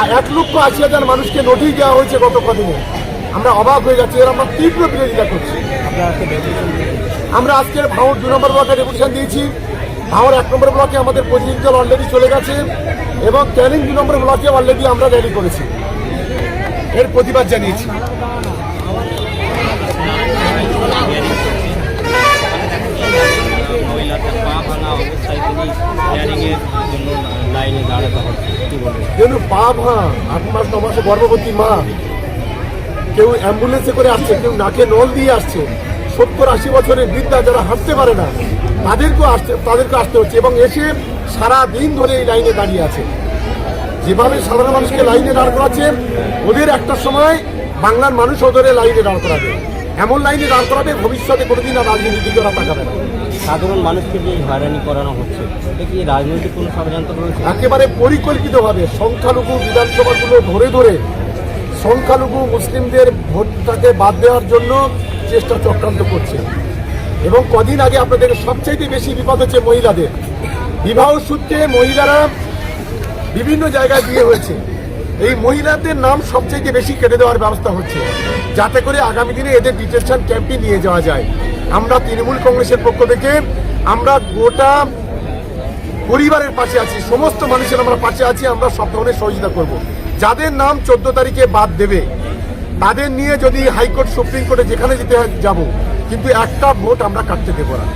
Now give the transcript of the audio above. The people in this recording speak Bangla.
1,80,000 মানুষকে নোটিশ দেওয়া হয়েছে গত কদিনে। আমরা অবাক হয়ে যাচ্ছি, এর আমরা তীব্র বিরোধিতা করছি। আমরা আজকের ভাঙড় 2 নম্বর ব্লকে ডেপুটেশন দিয়েছি। ভাঙড় 1 নম্বর ব্লকে আমাদের প্রতিনিধি দল অলরেডি চলে গেছে এবং ক্যানিং 2 নম্বর ব্লকে অলরেডি আমরা র্যালি করেছি, এর প্রতিবাদ জানিয়েছি। পা ভাঙা 8 মাস 9 মাসে গর্ভবতী মা, কেউ অ্যাম্বুলেন্সে করে আসছে, কেউ নাকে নল দিয়ে আসছে, 70-80 বছরের বৃদ্ধা যারা হাঁটতে পারে না তাদেরকেও আসতে হচ্ছে এবং এসে সারা দিন ধরে এই লাইনে দাঁড়িয়ে আছে। যেভাবে সাধারণ মানুষকে লাইনে দাঁড় করাচ্ছে, ওদের একটা সময় বাংলার মানুষ ওদের লাইনে দাঁড় করাবে, এমন লাইনে দাঁড় করাবে ভবিষ্যতে কোনোদিন আর রাজনীতির ওরা তাকাবে না। সাধারণ মানুষকে যে হয়রানি করানো হচ্ছে, এটা কি রাজনৈতিক কোনো ষড়যন্ত্র রয়েছে? একেবারে পরিকল্পিতভাবে সংখ্যালঘু বিধানসভাগুলো ধরে ধরে সংখ্যালঘু মুসলিমদের ভোটটাকে বাদ দেওয়ার জন্য চেষ্টা চক্রান্ত করছে। এবং কদিন আগে আপনাদের সবচেয়ে বেশি বিপদ হচ্ছে মহিলাদের। বিবাহ সূত্রে মহিলারা বিভিন্ন জায়গায় বিয়ে হয়েছে, এই মহিলাদের নাম সবচেয়ে বেশি কেটে দেওয়ার ব্যবস্থা হচ্ছে, যাতে করে আগামী দিনে এদের ডিটেনশন ক্যাম্পে নিয়ে যাওয়া যায়। আমরা তৃণমূল কংগ্রেসের পক্ষ থেকে আমরা গোটা পরিবারের পাশে আছি, সমস্ত মানুষের আমরা পাশে আছি। আমরা সব ধরনের সহযোগিতা করব। যাদের নাম 14 তারিখে বাদ দেবে তাদের নিয়ে যদি হাইকোর্ট সুপ্রিম কোর্টে যেখানে যেতে যাব, কিন্তু একটা ভোট আমরা কাটতে দেবো না।